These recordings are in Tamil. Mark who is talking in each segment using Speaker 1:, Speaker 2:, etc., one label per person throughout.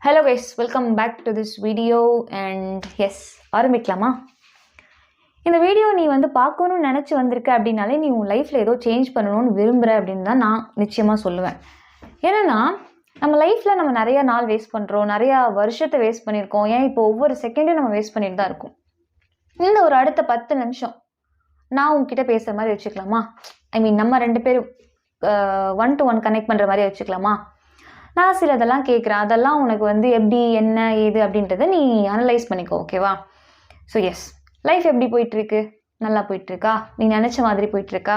Speaker 1: Hello guys, welcome back to this video and yes, ஆரம்பிக்கலாமா? இந்த வீடியோ நீ பார்க்கணும்னு நினச்சி வந்திருக்க அப்படின்னாலே நீ உன் லைஃப்பில் ஏதோ சேஞ்ச் பண்ணணும்னு விரும்புகிற அப்படின்னு தான் நான் நிச்சயமாக சொல்லுவேன். ஏன்னா நம்ம லைஃப்பில் நம்ம நிறையா நாள் வேஸ்ட் பண்ணுறோம், நிறையா வருஷத்தை வேஸ்ட் பண்ணியிருக்கோம். ஏன் இப்போ ஒவ்வொரு செகண்டும் நம்ம வேஸ்ட் பண்ணிட்டு தான் இருக்கோம். இந்த ஒரு அடுத்த 10 நிமிஷம் நான் உங்ககிட்ட பேசுகிற மாதிரி வச்சுக்கலாமா? நம்ம 2 பேரும் 1 to 1 கனெக்ட் பண்ணுற மாதிரி வச்சுக்கலாமா? நான் சிலதெல்லாம் கேட்குறேன், அதெல்லாம் உனக்கு எப்படி என்ன ஏது அப்படின்றத நீ அனலைஸ் பண்ணிக்கோ, ஓகேவா? ஸோ எஸ், லைஃப் எப்படி போயிட்டுருக்கு? நல்லா போயிட்டுருக்கா? நீ நினச்ச மாதிரி போயிட்டுருக்கா?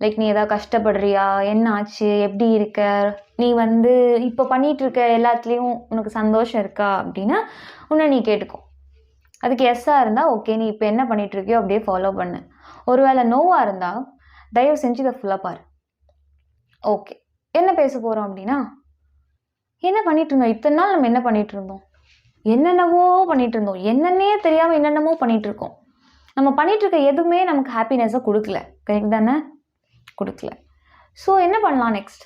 Speaker 1: லைக் நீ எதாவது கஷ்டப்படுறியா? என்ன ஆச்சு? எப்படி இருக்க? நீ இப்போ பண்ணிகிட்ருக்க எல்லாத்துலேயும் உனக்கு சந்தோஷம் இருக்கா அப்படின்னா உன்னை நீ கேட்டுக்கோ. அதுக்கு எஸ்ஸாக இருந்தால் ஓகே, நீ இப்போ என்ன பண்ணிகிட்ருக்கியோ அப்படியே ஃபாலோ பண்ணு. ஒருவேளை நோவாக இருந்தால் தயவு செஞ்சு இதை ஃபுல்லாக பாரு. ஓகே, என்ன பேச போகிறோம் அப்படின்னா, என்ன பண்ணிட்டு இருந்தோம் இத்தனை நாள்? நம்ம என்ன பண்ணிட்டு இருந்தோம்? என்னென்னவோ பண்ணிட்டு இருந்தோம். என்னன்னே தெரியாமல் என்னென்னமோ பண்ணிட்டு இருக்கோம். நம்ம பண்ணிட்டு இருக்க எதுவுமே நமக்கு ஹாப்பினஸை கொடுக்கல, கரெக்ட் தானே? கொடுக்கல. ஸோ என்ன பண்ணலாம் நெக்ஸ்ட்?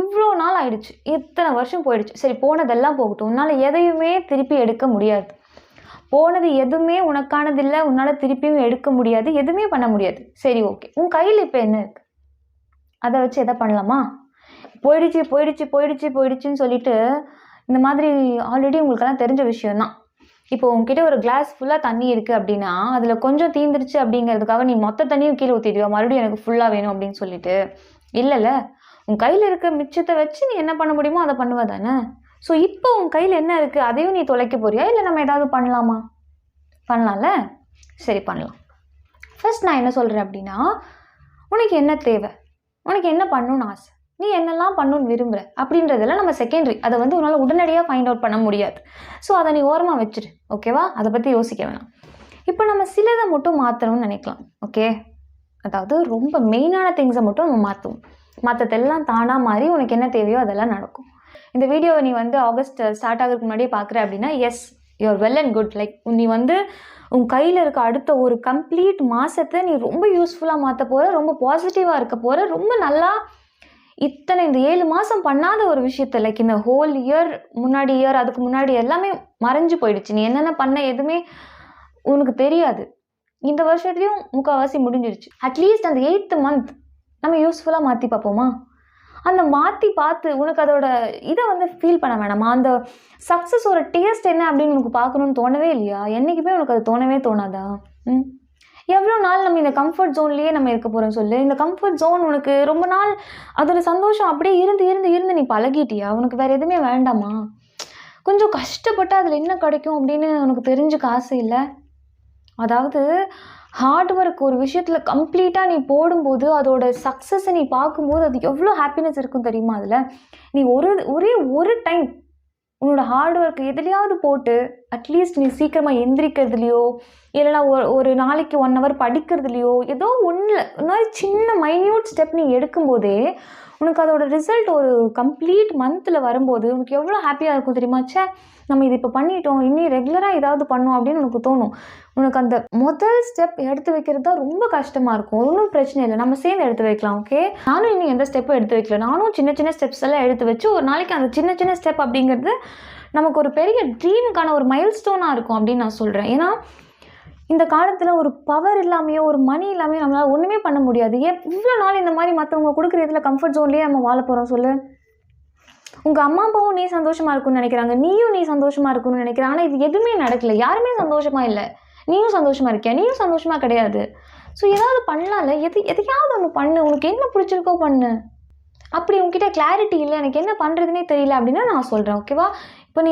Speaker 1: இவ்வளோ நாள் ஆயிடுச்சு, இத்தனை வருஷம் போயிடுச்சு. சரி, போனதெல்லாம் போகட்டும். உன்னால் எதையுமே திருப்பி எடுக்க முடியாது. போனது எதுவுமே உனக்கானது இல்லை, உன்னால் திருப்பியும் எடுக்க முடியாது, எதுவுமே பண்ண முடியாது. சரி ஓகே, உன் கையில் இப்போ என்ன இருக்கு? அதை வச்சு எதை பண்ணலாமா? போயிடுச்சு போயிடுச்சு போயிடுச்சு போயிடுச்சுன்னு சொல்லிட்டு இந்த மாதிரி ஆல்ரெடி உங்களுக்கெல்லாம் தெரிஞ்ச விஷயம்தான். இப்போ உங்ககிட்ட ஒரு கிளாஸ் ஃபுல்லாக தண்ணி இருக்குது அப்படின்னா அதில் கொஞ்சம் தீந்துருச்சு அப்படிங்கிறதுக்காக நீ மொத்த தண்ணியும் கீழே ஊற்றிடுவா, மறுபடியும் எனக்கு ஃபுல்லாக வேணும் அப்படின்னு சொல்லிட்டு? இல்லைல்ல, உன் கையில் இருக்க மிச்சத்தை வச்சு நீ என்ன பண்ண முடியுமோ அதை பண்ணுவ தானே? ஸோ இப்போ உன் கையில் என்ன இருக்குது அதையும் நீ தொலைக்க போறியா? இல்லை நம்ம ஏதாவது பண்ணலாமா? பண்ணலாம்ல? சரி, பண்ணலாம். ஃபர்ஸ்ட் நான் என்ன சொல்கிறேன் அப்படின்னா, உனக்கு என்ன தேவை? உனக்கு என்ன பண்ணணும்னு ஆசை? நீ என்னெல்லாம் பண்ணணும்னு விரும்புகிற அப்படின்றதெல்லாம் நம்ம செகண்டரி. அதை உன்னால் உடனடியாக ஃபைண்ட் அவுட் பண்ண முடியாது. ஸோ அதை நீ ஓரமாக வச்சுரு, ஓகேவா? அதை பற்றி யோசிக்க வேணாம். இப்போ நம்ம சிலதை மட்டும் மாற்றணும்னு நினைக்கலாம், ஓகே? அதாவது ரொம்ப மெயினான திங்ஸை மட்டும் நம்ம மாற்றுவோம். மற்றதெல்லாம் தானாக மாறி உனக்கு என்ன தேவையோ அதெல்லாம் நடக்கும். இந்த வீடியோவை நீ ஆகஸ்ட் ஸ்டார்ட் ஆகிறதுக்கு முன்னாடியே பார்க்குற அப்படின்னா yes, you are well and good. Like நீ உன் கையில் இருக்க அடுத்த ஒரு கம்ப்ளீட் மாதத்தை நீ ரொம்ப யூஸ்ஃபுல்லாக மாற்ற போகிற, ரொம்ப பாசிட்டிவாக இருக்க போகிற, ரொம்ப நல்லா இந்த 7 மாதம் பண்ணாத ஒரு விஷயத்த, லைக் இந்த ஹோல் இயர், முன்னாடி இயர், அதுக்கு முன்னாடி எல்லாமே மறைஞ்சு போயிடுச்சு. நீ என்னென்ன பண்ண எதுவுமே உனக்கு தெரியாது. இந்த வருஷத்துலேயும் முக்கால்வாசி முடிஞ்சிருச்சு. அட்லீஸ்ட் அந்த 8th மந்த் நம்ம யூஸ்ஃபுல்லாக மாற்றி பார்ப்போமா? அந்த மாற்றி பார்த்து உனக்கு அதோட இதை ஃபீல் பண்ண வேணாமா? அந்த சக்ஸஸோட டேஸ்ட் என்ன அப்படின்னு உனக்கு பார்க்கணுன்னு தோணவே இல்லையா? என்றைக்குமே உனக்கு அது தோணவே தோணாதா? எவ்வளோ நாள் நம்ம இந்த கம்ஃபர்ட் ஜோன்லேயே நம்ம இருக்க போகிறோம் சொல்லு? இந்த கம்ஃபர்ட் ஜோன் உனக்கு ரொம்ப நாள் அதோட சந்தோஷம் அப்படியே இருந்து இருந்து இருந்து நீ பழகிட்டியா? உனக்கு வேறு எதுவுமே வேண்டாமா? கொஞ்சம் கஷ்டப்பட்டு அதில் என்ன கிடைக்கும் அப்படின்னு உனக்கு தெரிஞ்சுக்க ஆசை இல்லை? அதாவது ஹார்ட் ஒர்க் ஒரு விஷயத்தில் கம்ப்ளீட்டாக நீ போடும்போது அதோட சக்ஸஸை நீ பார்க்கும்போது அது எவ்வளோ ஹாப்பினஸ் இருக்கும் தெரியுமா? அதில் நீ ஒரே ஒரு டைம் உன்னோட ஹார்ட் ஒர்க் எதுலையாவது போட்டு அட்லீஸ்ட் நீ சீக்கிரமாக எந்திரிக்கிறதுலையோ இல்லைனா ஒரு நாளைக்கு 1 hour படிக்கிறதுலையோ ஏதோ ஒன்றில் இந்த மாதிரி சின்ன மைன்யூட் ஸ்டெப் நீ எடுக்கும்போதே உனக்கு அதோட ரிசல்ட் ஒரு கம்ப்ளீட் மந்தில் வரும்போது உனக்கு எவ்வளோ ஹாப்பியாக இருக்கும் தெரியுமா? சே, நம்ம இது இப்போ பண்ணிட்டோம், இன்னும் ரெகுலராக ஏதாவது பண்ணோம் அப்படின்னு உனக்கு தோணும். உனக்கு அந்த முதல் ஸ்டெப் எடுத்து வைக்கிறது தான் ரொம்ப கஷ்டமாக இருக்கும். ஒன்றும் பிரச்சனை இல்லை, நம்ம சேர்ந்து எடுத்து வைக்கலாம், ஓகே? நானும் இன்னும் எந்த ஸ்டெப்பும் எடுத்து வைக்கல. நானும் சின்ன சின்ன ஸ்டெப்ஸ் எல்லாம் எடுத்து வச்சு ஒரு நாளைக்கு அந்த சின்ன சின்ன ஸ்டெப் அப்படிங்கிறது நமக்கு ஒரு பெரிய ட்ரீமுக்கான ஒரு மைல்ஸ்டோனாக இருக்கும் அப்படின்னு நான் சொல்கிறேன். ஏன்னா இந்த காலத்தில் ஒரு பவர் இல்லாமையோ ஒரு மணி இல்லாமையோ நம்மளால் ஒன்றுமே பண்ண முடியாது. இவ்வளோ நாள் இந்த மாதிரி மற்றவங்க கொடுக்குற இதில் கம்ஃபர்ட் ஜோன்லேயே நம்ம வாழ போகிறோம் சொல்லு? உங்கள் அம்மா அப்பாவும் நீ சந்தோஷமாக இருக்குன்னு நினைக்கிறாங்க, நீயும் நீ சந்தோஷமாக இருக்குன்னு நினைக்கிறேன். ஆனால் இது எதுவுமே நடக்கலை, யாருமே சந்தோஷமாக இல்லை. நீயும் சந்தோஷமாக இருக்கியா? நீயும் சந்தோஷமாக கிடையாது. ஸோ ஏதாவது பண்ணலாம்ல? எதையாவது ஒன்று பண்ணு, உனக்கு என்ன பிடிச்சிருக்கோ பண்ணு. அப்படி உங்ககிட்ட கிளாரிட்டி இல்லை, எனக்கு என்ன பண்ணுறதுனே தெரியல அப்படின்னா நான் சொல்கிறேன், ஓகேவா? இப்போ நீ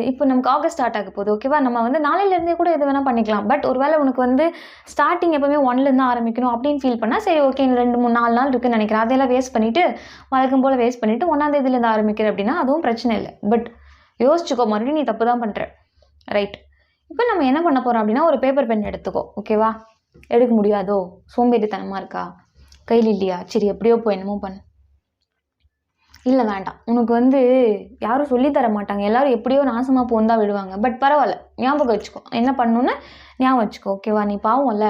Speaker 1: இப்போ நமக்கு ஆகஸ்ட் ஸ்டார்ட் ஆக போகுது, ஓகேவா? நம்ம நாளையிலேருந்தே கூட எது வேணால் பண்ணிக்கலாம். பட் ஒருவேளை உனக்கு ஸ்டார்டிங் எப்போவுமே 1லேருந்து ஆரம்பிக்கணும் அப்படின்னு ஃபீல் பண்ணால் சரி ஓகே, 2, 3, 4 நாள் இருக்குன்னு நினைக்கிறேன். அதெல்லாம் வேஸ்ட் பண்ணிவிட்டு வழக்கம் போல் வேஸ்ட் பண்ணிவிட்டு 1ஆம் தேதியிலேருந்து ஆரம்பிக்கிற அப்படின்னா அதுவும் பிரச்சனை இல்லை. பட் யோசிச்சுக்கோ, மறுபடியும் நீ தப்பு தான் பண்ணுற, ரைட்? இப்போ நம்ம என்ன பண்ண போகிறோம் அப்படின்னா, ஒரு பேப்பர் பென் எடுத்துக்கோ, ஓகேவா? எடுக்க முடியாதோ? சோம்பேறித்தனமாக இருக்கா? கையில் இல்லையா? சரி, எப்படியோ போய் என்னமோ பண்ணு. இல்லை வேண்டாம், உனக்கு யாரும் சொல்லித்தர மாட்டாங்க, எல்லோரும் எப்படியோ நாசமாக போன்னு தான் விடுவாங்க. பட் பரவாயில்ல, ஞாபகம் வச்சுக்கோ, என்ன பண்ணணுன்னு ஞாபகம் வச்சுக்கோ, ஓகேவா? நீ பாவம்ல.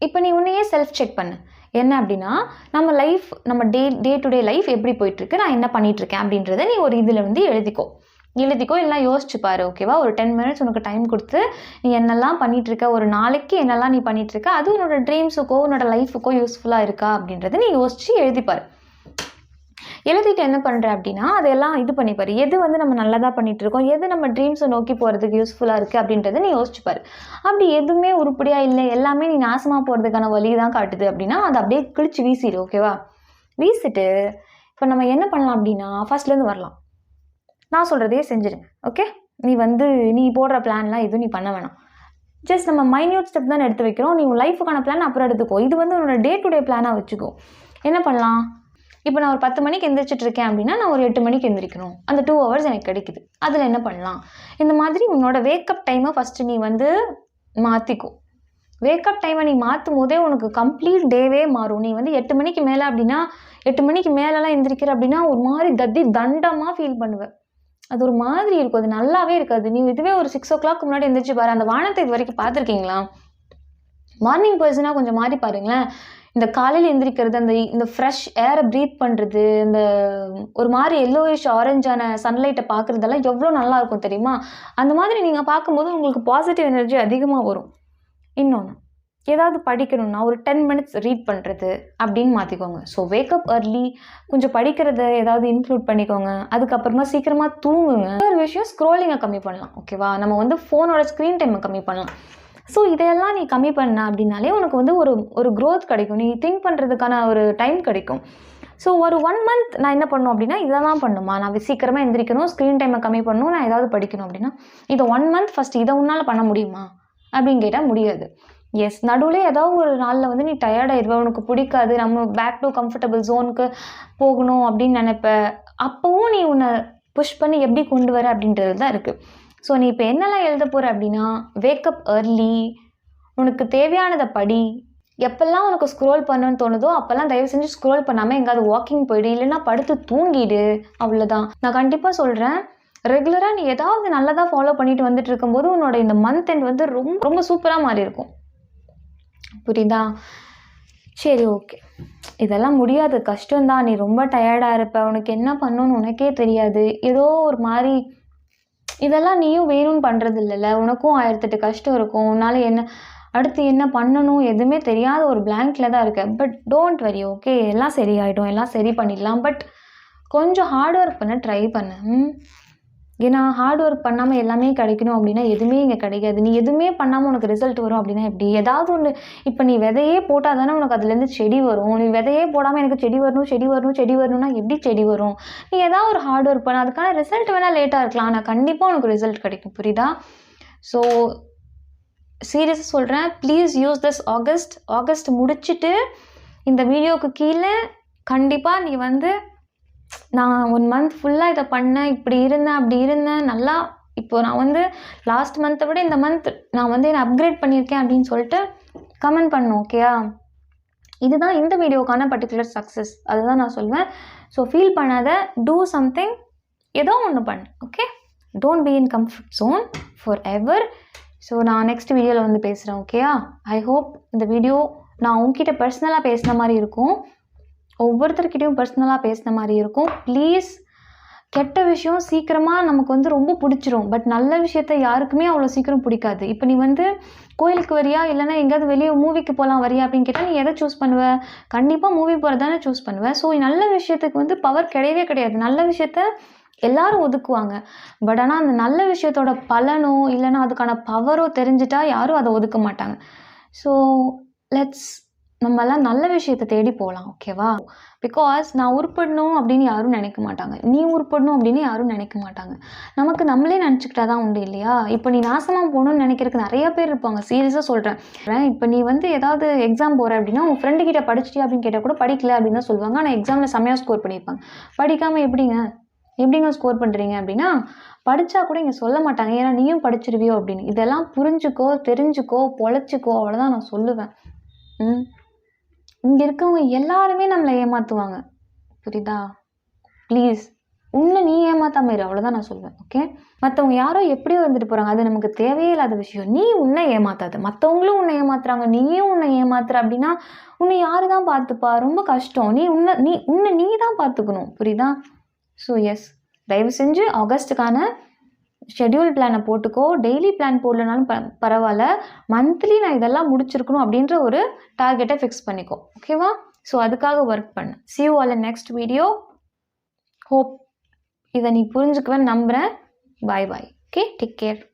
Speaker 1: இப்போ நீ உன்னையே செல்ஃப் செக் பண்ணு. என்ன அப்படின்னா, நம்ம லைஃப், நம்ம டே டு டே லைஃப் எப்படி போயிட்டுருக்கு, நான் என்ன பண்ணிகிட்ருக்கேன் அப்படின்றத நீ ஒரு இதில் எழுதிக்கோ. எழுதிக்கோ, இல்லை யோசிச்சு பாரு. ஓகேவா? ஒரு 10 மினிட்ஸ் உனக்கு டைம் கொடுத்து நீ என்னெல்லாம் பண்ணிகிட்ருக்க, ஒரு நாளைக்கு என்னெல்லாம் நீ பண்ணிகிட்ருக்க, அது உன்னோட ட்ரீம்ஸுக்கோ உன்னோட லைஃபுக்கோ யூஸ்ஃபுல்லாக இருக்கா அப்படின்றத நீ யோசிச்சு எழுதிப்பார். எழுதிட்டு என்ன பண்ணுற அப்படின்னா அதெல்லாம் இது பண்ணிப்பார். எது வந்து நம்ம நல்லதாக பண்ணிகிட்ருக்கோம், எது நம்ம ட்ரீம்ஸை நோக்கி போகிறதுக்கு யூஸ்ஃபுல்லாக இருக்குது அப்படின்றத நீ யோசிச்சுப்பார். அப்படி எதுவுமே உருப்படியாக இல்லை, எல்லாமே நீ நாசமாக போகிறதுக்கான வழி தான் காட்டுது அப்படின்னா அதை அப்படியே கிழிச்சு வீசிடு. ஓகேவா? வீசிட்டு இப்போ நம்ம என்ன பண்ணலாம் அப்படின்னா ஃபர்ஸ்ட்லேருந்து வரலாம். நான் சொல்கிறதே செஞ்சிடுங்க. ஓகே? நீ போடுற பிளான்லாம் எதுவும் நீ பண்ண வேணாம். ஜஸ்ட் நம்ம மைன்யூட் ஸ்டெப் தான் எடுத்து வைக்கிறோம். நீ லைஃபுக்கான பிளான் அப்புறம் எடுத்துக்கோ. இது வந்து உன்னோட டே டு டே பிளானாக வச்சுக்கோ. என்ன பண்ணலாம்? இப்போ நான் ஒரு 10 மணிக்கு எந்திரிச்சிட்டு இருக்கேன் அப்படின்னா நான் ஒரு 8 மணிக்கு எந்திரிக்கணும். அந்த 2 ஹவர்ஸ் எனக்கு கிடைக்குது. அதில் என்ன பண்ணலாம்? இந்த மாதிரி உன்னோட வேக்கப் டைமை ஃபஸ்ட்டு நீ வந்து மாற்றிக்கோ. வேக்கப் டைமை நீ மாற்றும் போதே உனக்கு கம்ப்ளீட் டேவே மாறும். நீ வந்து 8 மணிக்கு மேலே அப்படின்னா 8 மணிக்கு மேலெலாம் எந்திரிக்கிற அப்படின்னா ஒரு மாதிரி தண்டமாக ஃபீல் பண்ணுவேன். அது ஒரு மாதிரி இருக்கும். அது நல்லாவே இருக்காது. நீ இதுவே ஒரு 6 o'clock முன்னாடி எந்திரிச்சு பாரு. அந்த வானத்தை இது வரைக்கும் பார்த்துருக்கீங்களா? மார்னிங் பர்சனாக கொஞ்சம் மாறி பாருங்களேன். இந்த காலையில் எந்திரிக்கிறது, இந்த ஃப்ரெஷ் ஏரை ப்ரீத் பண்ணுறது, இந்த ஒரு மாதிரி எல்லோயிஷ் ஆரஞ்சான சன்லைட்டை பார்க்குறதெல்லாம் எவ்வளோ நல்லா இருக்கும் தெரியுமா? அந்த மாதிரி நீங்கள் பார்க்கும்போது உங்களுக்கு பாசிட்டிவ் எனர்ஜி அதிகமாக வரும். இன்னொன்று, ஏதாவது படிக்கணும்னா ஒரு 10 மினிட்ஸ் ரீட் பண்ணுறது அப்படின்னு மாற்றிக்கோங்க. ஸோ வேக்கப் அர்லி, கொஞ்சம் படிக்கிறத ஏதாவது இன்க்ளூட் பண்ணிக்கோங்க. அதுக்கப்புறமா சீக்கிரமாக தூங்குங்க. ஒரு விஷயம், ஸ்க்ரோலிங்கை கம்மி பண்ணலாம். ஓகேவா? நம்ம வந்து ஃபோனோட ஸ்க்ரீன் டைமை கம்மி பண்ணலாம். ஸோ இதையெல்லாம் நீ கம்மி பண்ண அப்படின்னாலே உனக்கு வந்து ஒரு க்ரோத் கிடைக்கும். நீ திங்க் பண்ணுறதுக்கான ஒரு டைம் கிடைக்கும். ஸோ ஒரு 1 மந்த் நான் என்ன பண்ணணும் அப்படின்னா இதெல்லாம் பண்ணுமா, நான் சீக்கிரமாக எந்திரிக்கணும், ஸ்க்ரீன் டைமை கம்மி பண்ணணும், நான் ஏதாவது படிக்கணும் அப்படின்னா இதை 1 மந்த் ஃபஸ்ட் இதை உன்னால் பண்ண முடியுமா அப்படின்னு கேட்டால் முடியாது. எஸ், நடுவில் ஏதாவது ஒரு நாளில் வந்து நீ டயர்டாகிடுவ, உனக்கு பிடிக்காது, நம்ம பேக் டு கம்ஃபர்டபுள் ஜோனுக்கு போகணும் அப்படின்னு நினைப்ப. அப்போவும் நீ உன்னை புஷ் பண்ணி எப்படி கொண்டு வர அப்படின்றது தான் இருக்குது. ஸோ நீ இப்போ என்னெல்லாம் எழுத போகிற அப்படின்னா வேக்கப் அர்லி, உனக்கு தேவையானதை படி, எப்பெல்லாம் உனக்கு ஸ்க்ரோல் பண்ணணும்னு தோணுதோ அப்போல்லாம் தயவு செஞ்சு ஸ்க்ரோல் பண்ணாமல் எங்கேயாவது வாக்கிங் போயிடு, இல்லைன்னா படுத்து தூங்கிடு. அவ்வளோதான். நான் கண்டிப்பாக சொல்கிறேன், ரெகுலராக நீ ஏதாவது நல்லதாக ஃபாலோ பண்ணிட்டு வந்துட்டு இருக்கும்போது உன்னோட இந்த மந்த் எண்ட் வந்து ரொம்ப ரொம்ப சூப்பராக மாறி இருக்கும். புரியுதா? சரி, ஓகே. இதெல்லாம் முடியாது, கஷ்டம்தான். நீ ரொம்ப டயர்டாக இருப்ப, உனக்கு என்ன பண்ணணும்னு உனக்கே தெரியாது, ஏதோ ஒரு மாதிரி. இதெல்லாம் நீயும் வேணும்னு பண்ணுறது இல்லைல்ல, உனக்கும் 1008 கஷ்டம் இருக்கும். உன்னால் அடுத்து என்ன பண்ணணும் எதுவுமே தெரியாத ஒரு பிளாங்க்ல தான் இருக்க. But don't worry, okay? எல்லாம் சரியாயிடும், எல்லாம் சரி பண்ணிடலாம். பட் கொஞ்சம் ஹார்ட் ஒர்க் பண்ண ட்ரை பண்ணு. ஏன்னா ஹார்ட் ஒர்க் பண்ணாமல் எல்லாமே கிடைக்கணும் அப்படின்னா எதுவுமே இங்கே கிடைக்காது. நீ எதுவுமே பண்ணாமல் உனக்கு ரிசல்ட் வரும் அப்படின்னா எப்படி? ஏதாவது ஒன்று, இப்போ நீ விதையே போட்டால் தானே உனக்கு அதுலேருந்து செடி வரும். நீ விதையே போடாமல் எனக்கு செடி வரணும்னா எப்படி செடி வரும்? நீ ஏதாவது ஒரு ஹார்ட் ஒர்க் பண்ண, அதுக்கான ரிசல்ட் வேணால் லேட்டாக இருக்கலாம், ஆனால் கண்டிப்பாக உனக்கு ரிசல்ட் கிடைக்கும். புரியுதா? ஸோ சீரியஸாக சொல்கிறேன், ப்ளீஸ் யூஸ் திஸ் ஆகஸ்ட் முடிச்சுட்டு இந்த வீடியோவுக்கு கீழே கண்டிப்பாக நீ வந்து நான் 1 மந்த் ஃபுல்லாக இதை பண்ணேன், இப்படி இருந்தேன், அப்படி இருந்தேன், நல்லா இப்போ நான் வந்து லாஸ்ட் மந்த்தை விட இந்த மந்த் நான் வந்து என்னை அப்கிரேட் பண்ணியிருக்கேன் அப்படின்னு சொல்லிட்டு கமெண்ட் பண்ணணும். ஓகேயா? இதுதான் இந்த வீடியோக்கான பர்டிகுலர் சக்ஸஸ். அதுதான் நான் சொல்வேன். ஸோ ஃபீல் பண்ணாத, டூ சம்திங், ஏதோ ஒன்று பண்ணு. Okay? Don't be in comfort zone forever. So நான் நெக்ஸ்ட் வீடியோவில் வந்து பேசுகிறேன். ஓகேயா? ஐ ஹோப் இந்த வீடியோ நான் உங்ககிட்ட பர்சனலாக பேசின மாதிரி இருக்கும், ஒவ்வொருத்தர்கிட்டையும் பர்சனலாக பேசின மாதிரி இருக்கும். ப்ளீஸ், கெட்ட விஷயம் சீக்கிரமாக நமக்கு வந்து ரொம்ப பிடிச்சிரும், பட் நல்ல விஷயத்த யாருக்குமே அவ்வளோ சீக்கிரம் பிடிக்காது. இப்போ நீ வந்து கோயிலுக்கு வரியா, இல்லைனா எங்கேயாவது வெளியே மூவிக்கு போகலாம் வரியா அப்படின்னு கேட்டால் நீ எதை சூஸ் பண்ணுவ? கண்டிப்பாக மூவி போகிறதானே சூஸ் பண்ணுவேன். ஸோ நல்ல விஷயத்துக்கு வந்து பவர் கிடையவே கிடையாது. நல்ல விஷயத்த எல்லாரும் ஒதுக்குவாங்க, பட் ஆனால் அந்த நல்ல விஷயத்தோட பலனோ இல்லைனா அதுக்கான பவரோ தெரிஞ்சிட்டா யாரும் அதை ஒதுக்க மாட்டாங்க. ஸோ நம்மெல்லாம் நல்ல விஷயத்தை தேடி போகலாம். ஓகேவா? பிகாஸ் நான் உருப்படணும் அப்படின்னு யாரும் நினைக்க மாட்டாங்க, நீ உருப்படணும் அப்படின்னு யாரும் நினைக்க மாட்டாங்க. நமக்கு நம்மளே நினச்சிக்கிட்டா தான் உண்டு, இல்லையா? இப்போ நீ நாசமாக போகணும்னு நினைக்கிறதுக்கு நிறைய பேர் இருப்பாங்க. சீரியஸாக சொல்கிறேன். இப்போ நீ வந்து ஏதாவது எக்ஸாம் போகிற அப்படின்னா உன் ஃப்ரெண்டு கிட்ட படிச்சிட்டியா அப்படின்னு கேட்டால் கூட படிக்கல அப்படின்னு தான் சொல்லுவாங்க. ஆனால் எக்ஸாமில் செம்மையாக ஸ்கோர் பண்ணியிருப்பாங்க. படிக்காமல் எப்படிங்க ஸ்கோர் பண்ணுறீங்க அப்படின்னா படித்தா கூட இங்கே சொல்ல மாட்டாங்க, ஏன்னா நீயும் படிச்சிருவியோ அப்படின்னு. இதெல்லாம் புரிஞ்சுக்கோ, தெரிஞ்சுக்கோ, பொழைச்சிக்கோ, அவ்வளோதான் நான் சொல்லுவேன். இங்கே இருக்கவங்க எல்லாருமே நம்மளை ஏமாற்றுவாங்க. புரியுதா? ப்ளீஸ் உன்னை நீ ஏமாத்தாம இரு, அவ்வளோதான் நான் சொல்லுவேன். ஓகே? மற்றவங்க யாரோ எப்படியோ வந்துட்டு போகிறாங்க, அது நமக்கு தேவையே இல்லாத விஷயம். நீ உன்னை ஏமாத்தாது, மற்றவங்களும் உன்னை ஏமாத்துறாங்க, நீயும் உன்னை ஏமாத்துற அப்படின்னா உன்னை யாரு தான் பார்த்துப்பா? ரொம்ப கஷ்டம். நீ தான் பார்த்துக்கணும். புரியுதா? ஸோ எஸ், தயவு செஞ்சு ஆகஸ்ட்டுக்கான ஷெட்யூல் பிளானை போட்டுக்கோ. டெய்லி பிளான் போடலனாலும் பரவாயில்ல, மந்த்லி நான் இதெல்லாம் முடிச்சிருக்கணும் அப்படின்ற ஒரு டார்கெட்டை ஃபிக்ஸ் பண்ணிக்கோ. ஓகேவா? ஸோ அதுக்காக ஒர்க் பண்ணு. see you all in next video. hope இதை நீ புரிஞ்சுக்குவேன்னு நம்புகிறேன். Bye bye. Okay, take care.